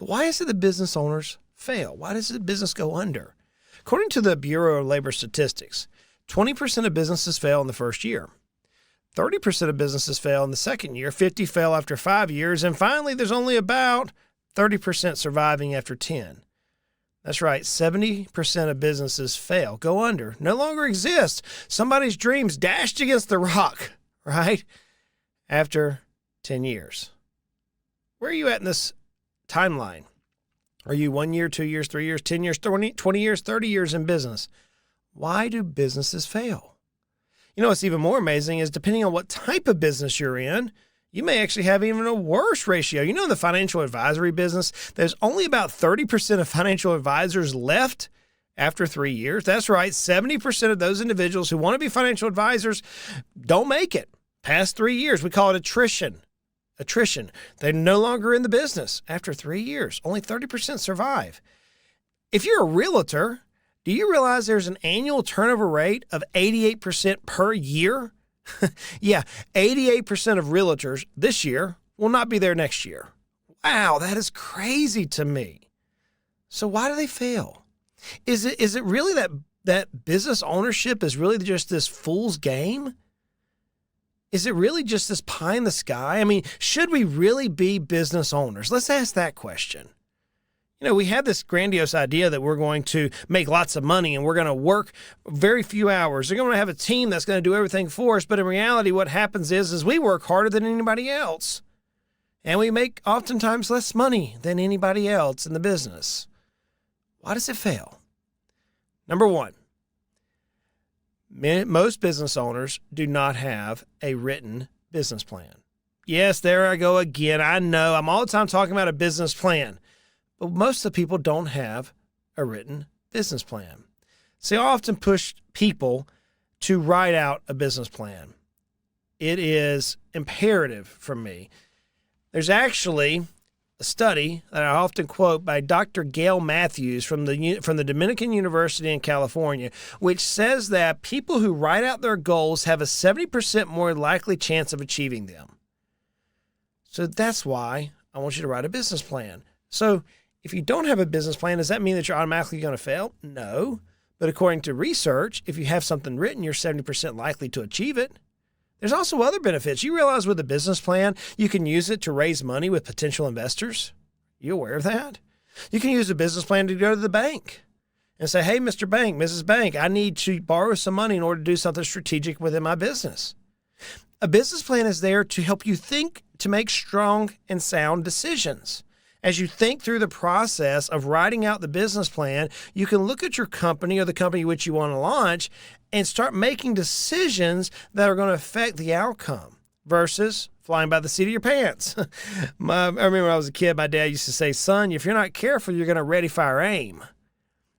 But why is it that business owners fail? Why does the business go under? According to the Bureau of Labor Statistics, 20% of businesses fail in the first year. 30% of businesses fail in the second year, 50 fail after 5 years, and finally there's only about 30% surviving after 10. That's right, 70% of businesses fail, go under, no longer exist. Somebody's dreams dashed against the rock, right? After 10 years. Where are you at in this timeline? Are you 1 year, 2 years, 3 years, 10 years, 20 years, 30 years in business? Why do businesses fail? You know, what's even more amazing is depending on what type of business you're in, you may actually have even a worse ratio. You know, in the financial advisory business, there's only about 30% of financial advisors left after 3 years. That's right, 70% of those individuals who want to be financial advisors don't make it past 3 years. We call it attrition. They're no longer in the business after 3 years. Only 30% survive. If you're a realtor, do you realize there's an annual turnover rate of 88% per year? Yeah, 88% of realtors this year will not be there next year. Wow, that is crazy to me. So why do they fail? Is it really that business ownership is really just this fool's game? Is it really just this pie in the sky? I mean, should we really be business owners? Let's ask that question. You know, we had this grandiose idea that we're going to make lots of money and we're going to work very few hours. We're going to have a team that's going to do everything for us. But in reality, what happens is we work harder than anybody else. And we make oftentimes less money than anybody else in the business. Why does it fail? Number one, most business owners do not have a written business plan. Yes, there I go again. I know I'm all the time talking about a business plan. But most of the people don't have a written business plan. See, I often push people to write out a business plan. It is imperative for me. There's actually a study that I often quote by Dr. Gail Matthews from the Dominican University in California, which says that people who write out their goals have a 70% more likely chance of achieving them. So that's why I want you to write a business plan. So if you don't have a business plan, does that mean that you're automatically going to fail? No. But according to research, if you have something written, you're 70% likely to achieve it. There's also other benefits. You realize with a business plan, you can use it to raise money with potential investors. You aware of that? You can use a business plan to go to the bank and say, hey, Mr. Bank, Mrs. Bank, I need to borrow some money in order to do something strategic within my business. A business plan is there to help you think, to make strong and sound decisions. As you think through the process of writing out the business plan, you can look at your company or the company which you want to launch and start making decisions that are going to affect the outcome versus flying by the seat of your pants. I remember when I was a kid, my dad used to say, son, if you're not careful, you're going to ready, fire, aim.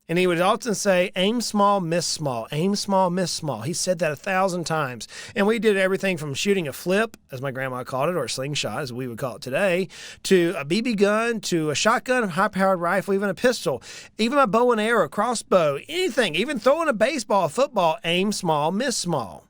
And he would often say, aim small, miss small, aim small, miss small. He said that 1,000 times. And we did everything from shooting a flip, as my grandma called it, or a slingshot, as we would call it today, to a BB gun, to a shotgun, a high-powered rifle, even a pistol, even a bow and arrow, crossbow, anything, even throwing a baseball, a football, aim small, miss small.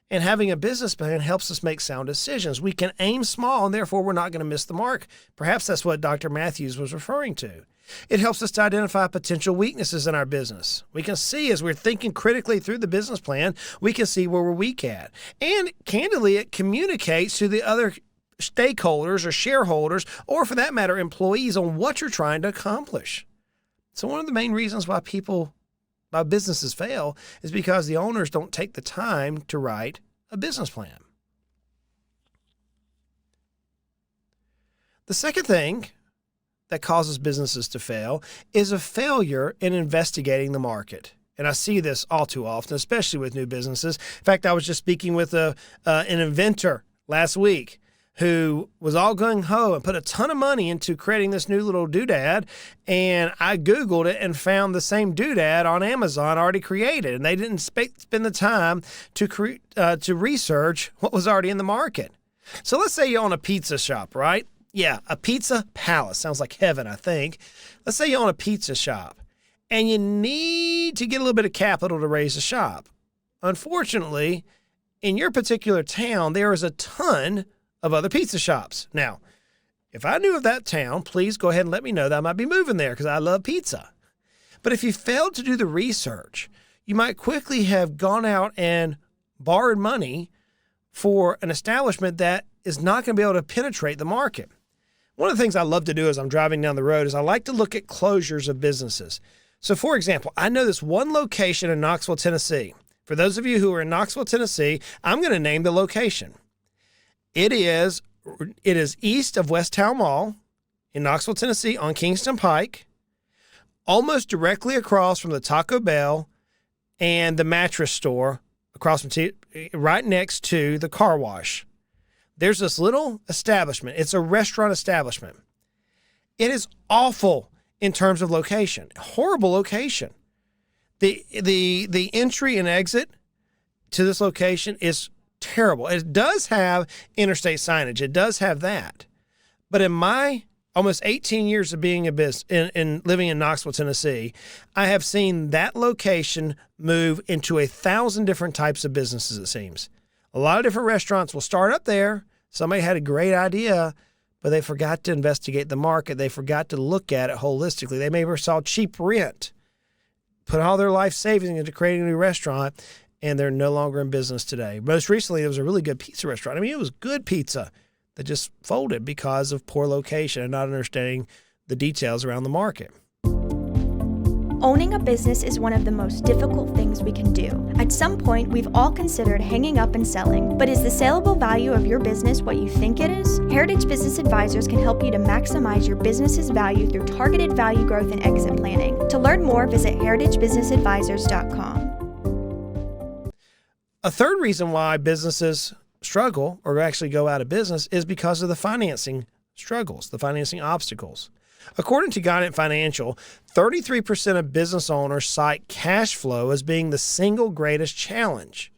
And having a business plan helps us make sound decisions. We can aim small, and therefore we're not going to miss the mark. Perhaps that's what Dr. Matthews was referring to. It helps us to identify potential weaknesses in our business. We can see as we're thinking critically through the business plan, we can see where we're weak at. And candidly, it communicates to the other stakeholders or shareholders, or for that matter, employees on what you're trying to accomplish. So one of the main reasons why businesses fail is because the owners don't take the time to write a business plan. The second thing that causes businesses to fail is a failure in investigating the market. And I see this all too often, especially with new businesses. In fact, I was just speaking with an inventor last week who was all gung-ho and put a ton of money into creating this new little doodad. And I Googled it and found the same doodad on Amazon already created. And they didn't spend the time to research what was already in the market. So let's say you own a pizza shop, right? Yeah, a pizza palace. Sounds like heaven, I think. Let's say you own a pizza shop and you need to get a little bit of capital to raise a shop. Unfortunately, in your particular town, there is a ton of other pizza shops. Now, If I knew of that town, please go ahead and let me know that I might be moving there because I love pizza. But if you failed to do the research, you might quickly have gone out and borrowed money for an establishment that is not going to be able to penetrate the market. One of the things I love to do as I'm driving down the road is I like to look at closures of businesses. So, for example, I know this one location in Knoxville, Tennessee. For those of you who are in Knoxville, Tennessee, I'm going to name the location. It is east of West Town Mall in Knoxville, Tennessee on Kingston Pike, almost directly across from the Taco Bell and the mattress store, right next to the car wash. There's this little establishment. It's a restaurant establishment. It is awful in terms of location. Horrible location. The entry and exit to this location is terrible. It does have interstate signage. It does have that. But in my almost 18 years of being in living in Knoxville, Tennessee, I have seen that location move into 1,000 different types of businesses, it seems. A lot of different restaurants will start up there. Somebody had a great idea, but they forgot to investigate the market. They forgot to look at it holistically. They maybe saw cheap rent, put all their life savings into creating a new restaurant, and they're no longer in business today. Most recently, there was a really good pizza restaurant. I mean, it was good pizza that just folded because of poor location and not understanding the details around the market. Owning a business is one of the most difficult things we can do. At some point, we've all considered hanging up and selling, but is the saleable value of your business what you think it is? Heritage Business Advisors can help you to maximize your business's value through targeted value growth and exit planning. To learn more, visit heritagebusinessadvisors.com. A third reason why businesses struggle or actually go out of business is because of the financing struggles, the financing obstacles. According to Guidant Financial, 33% of business owners cite cash flow as being the single greatest challenge.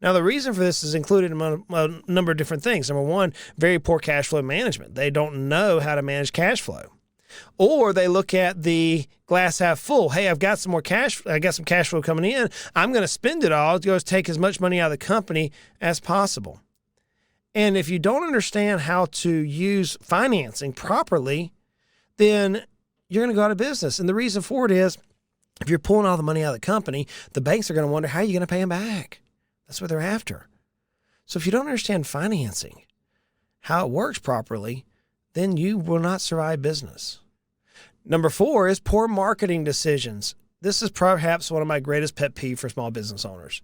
Now, the reason for this is included in a number of different things. Number one, very poor cash flow management. They don't know how to manage cash flow. Or they look at the glass half full. Hey, I've got some cash flow coming in. I'm going to spend it all to go take as much money out of the company as possible. And if you don't understand how to use financing properly, then you're going to go out of business. And the reason for it is, if you're pulling all the money out of the company, the banks are going to wonder, how are you going to pay them back? That's what they're after. So if you don't understand financing, how it works properly, then you will not survive business. Number 4 is poor marketing decisions. This is perhaps one of my greatest pet peeves for small business owners.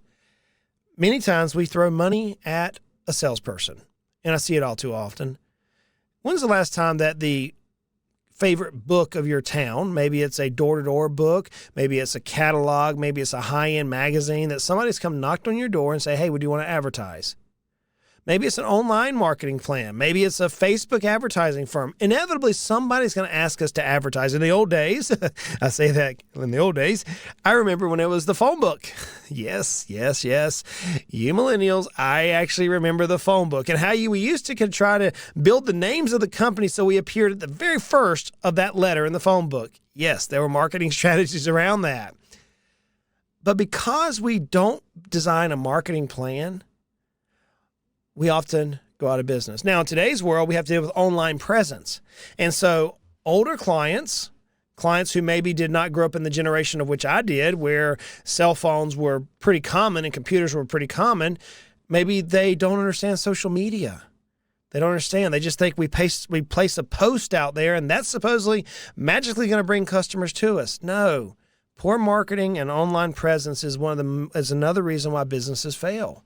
Many times we throw money at a salesperson, and I see it all too often. When's the last time that the favorite book of your town, maybe it's a door-to-door book, maybe it's a catalog, maybe it's a high-end magazine, that somebody's come knocked on your door and say, hey, would you want to advertise? Maybe it's an online marketing plan. Maybe it's a Facebook advertising firm. Inevitably, somebody's going to ask us to advertise. In the old days, I say that in the old days, I remember when it was the phone book. Yes. You millennials, I actually remember the phone book and how we used to try to build the names of the company so we appeared at the very first of that letter in the phone book. Yes, there were marketing strategies around that. But because we don't design a marketing plan, we often go out of business. Now, in today's world, we have to deal with online presence. And so older clients who maybe did not grow up in the generation of which I did, where cell phones were pretty common and computers were pretty common, maybe they don't understand social media. They don't understand. They just think we place a post out there and that's supposedly magically going to bring customers to us. No. Poor marketing and online presence is another reason why businesses fail.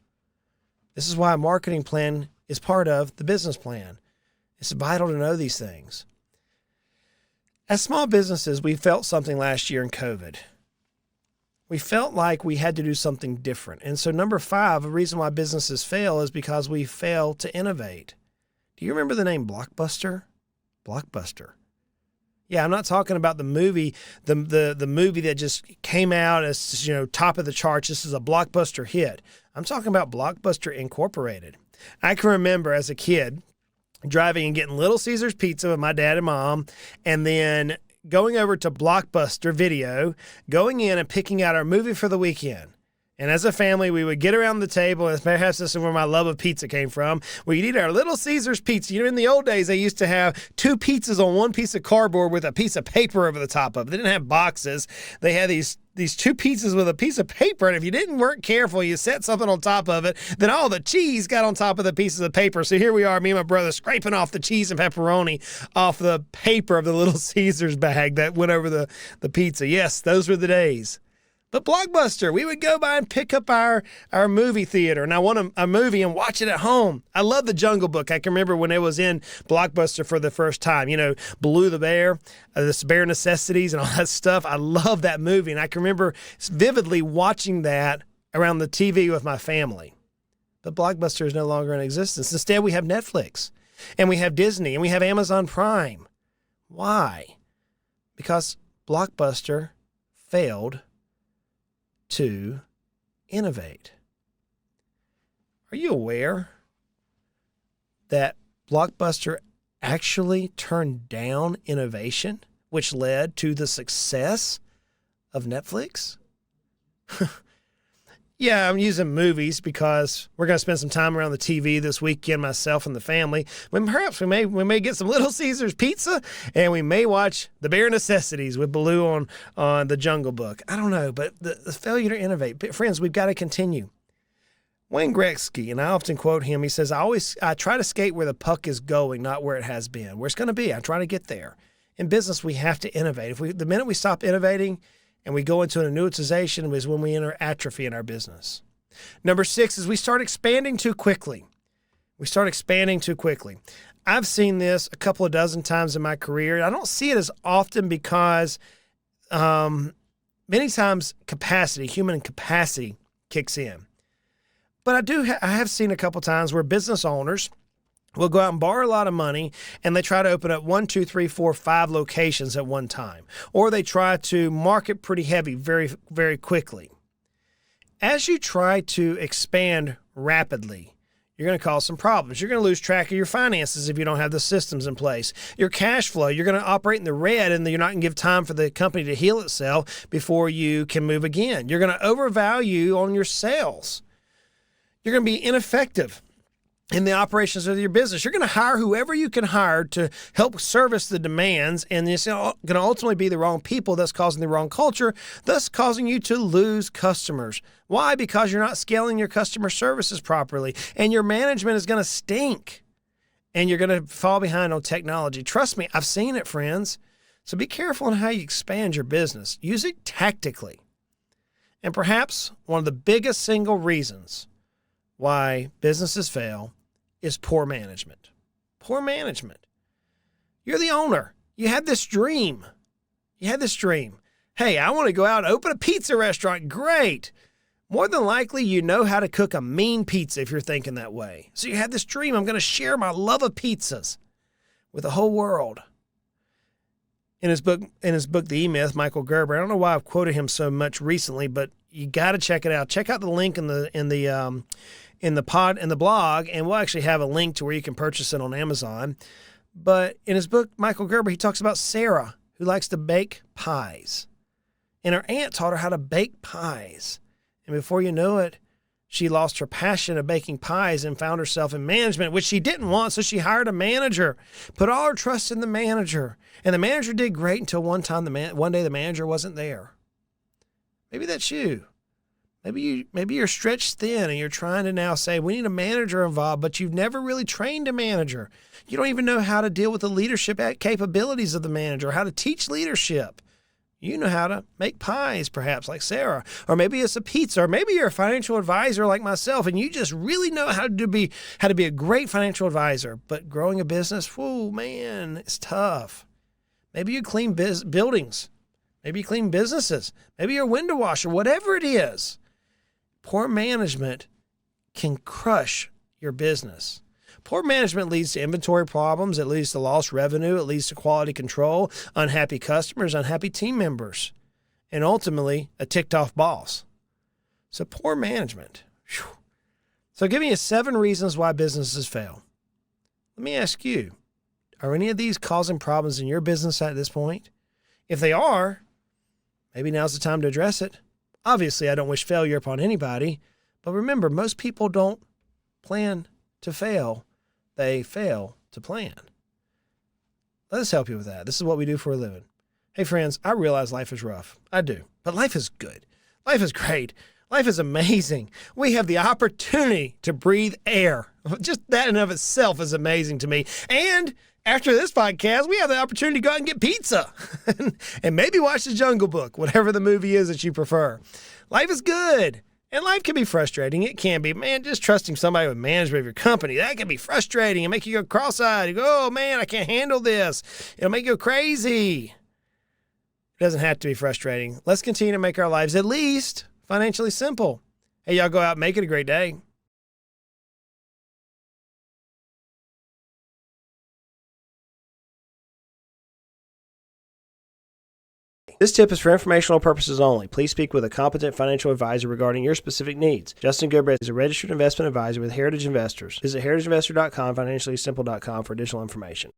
This is why a marketing plan is part of the business plan. It's vital to know these things. As small businesses, we felt something last year in COVID. We felt like we had to do something different. And so number 5, a reason why businesses fail is because we fail to innovate. Do you remember the name Blockbuster? Blockbuster. Yeah, I'm not talking about the movie, the movie that just came out as, top of the charts. This is a blockbuster hit. I'm talking about Blockbuster Incorporated. I can remember as a kid driving and getting Little Caesars pizza with my dad and mom, and then going over to Blockbuster Video, going in and picking out our movie for the weekend. And as a family, we would get around the table, and perhaps this is where my love of pizza came from. We'd eat our Little Caesars pizza. In the old days, they used to have 2 pizzas on one piece of cardboard with a piece of paper over the top of it. They didn't have boxes. They had these 2 pizzas with a piece of paper, and if you weren't careful, you set something on top of it, then all the cheese got on top of the pieces of paper. So here we are, me and my brother, scraping off the cheese and pepperoni off the paper of the Little Caesars bag that went over the pizza. Yes, those were the days. But Blockbuster, we would go by and pick up our movie theater, and I want a movie and watch it at home. I love The Jungle Book. I can remember when it was in Blockbuster for the first time. Baloo the Bear, the Bare Necessities, and all that stuff. I love that movie, and I can remember vividly watching that around the TV with my family. But Blockbuster is no longer in existence. Instead, we have Netflix, and we have Disney, and we have Amazon Prime. Why? Because Blockbuster failed to innovate. Are you aware that Blockbuster actually turned down innovation, which led to the success of Netflix? Yeah, I'm using movies because we're going to spend some time around the TV this weekend, myself and the family. Perhaps we may get some Little Caesars pizza, and we may watch The Bare Necessities with Baloo on The Jungle Book. I don't know, but the failure to innovate. But friends, we've got to continue. Wayne Gretzky, and I often quote him, he says, I try to skate where the puck is going, not where it has been. Where it's going to be, I try to get there. In business, we have to innovate. The minute we stop innovating, and we go into an annuitization is when we enter atrophy in our business. Number 6 is we start expanding too quickly. I've seen this a couple of dozen times in my career. I don't see it as often because many times human capacity kicks in. But I have seen a couple times where business owners will go out and borrow a lot of money, and they try to open up 1, 2, 3, 4, 5 locations at one time. Or they try to market pretty heavy very, very quickly. As you try to expand rapidly, you're going to cause some problems. You're going to lose track of your finances if you don't have the systems in place. Your cash flow, you're going to operate in the red, and you're not going to give time for the company to heal itself before you can move again. You're going to overvalue on your sales. You're going to be ineffective in the operations of your business. You're going to hire whoever you can hire to help service the demands, and it's going to ultimately be the wrong people that's causing the wrong culture, thus causing you to lose customers. Why? Because you're not scaling your customer services properly, and your management is going to stink, and you're going to fall behind on technology. Trust me, I've seen it, friends. So be careful in how you expand your business. Use it tactically. And perhaps one of the biggest single reasons why businesses fail is poor management. Poor management. You're the owner. You had this dream. Hey, I want to go out and open a pizza restaurant. Great. More than likely, you know how to cook a mean pizza if you're thinking that way. So you had this dream. I'm going to share my love of pizzas with the whole world. In his book, The E-Myth, Michael Gerber, I don't know why I've quoted him so much recently, but you got to check it out. Check out the link in the blog, and we'll actually have a link to where you can purchase it on Amazon. But in his book, Michael Gerber, he talks about Sarah, who likes to bake pies. And her aunt taught her how to bake pies. And before you know it, she lost her passion of baking pies and found herself in management, which she didn't want, so she hired a manager, put all her trust in the manager. And the manager did great until one day the manager wasn't there. Maybe that's you. Maybe you're stretched thin and you're trying to now say, we need a manager involved, but you've never really trained a manager. You don't even know how to deal with the leadership capabilities of the manager, how to teach leadership. You know how to make pies, perhaps, like Sarah. Or maybe it's a pizza. Or maybe you're a financial advisor like myself, and you just really know how to be a great financial advisor. But growing a business, whoa, man, it's tough. Maybe you clean buildings. Maybe you clean businesses. Maybe you're a window washer, whatever it is. Poor management can crush your business. Poor management leads to inventory problems. It leads to lost revenue. It leads to quality control, unhappy customers, unhappy team members, and ultimately a ticked-off boss. So poor management. Whew. So give me 7 reasons why businesses fail. Let me ask you, are any of these causing problems in your business at this point? If they are, maybe now's the time to address it. Obviously, I don't wish failure upon anybody, but remember, most people don't plan to fail. They fail to plan. Let us help you with that. This is what we do for a living. Hey, friends, I realize life is rough. I do. But life is good. Life is great. Life is amazing. We have the opportunity to breathe air. Just that in of itself is amazing to me. And after this podcast, we have the opportunity to go out and get pizza and maybe watch The Jungle Book, whatever the movie is that you prefer. Life is good. And life can be frustrating. It can be. Man, just trusting somebody with management of your company, that can be frustrating and make you go cross-eyed. You go, oh, man, I can't handle this. It'll make you go crazy. It doesn't have to be frustrating. Let's continue to make our lives at least financially simple. Hey, y'all go out and make it a great day. This tip is for informational purposes only. Please speak with a competent financial advisor regarding your specific needs. Justin Goodbread is a registered investment advisor with Heritage Investors. Visit heritageinvestor.com, financiallysimple.com for additional information.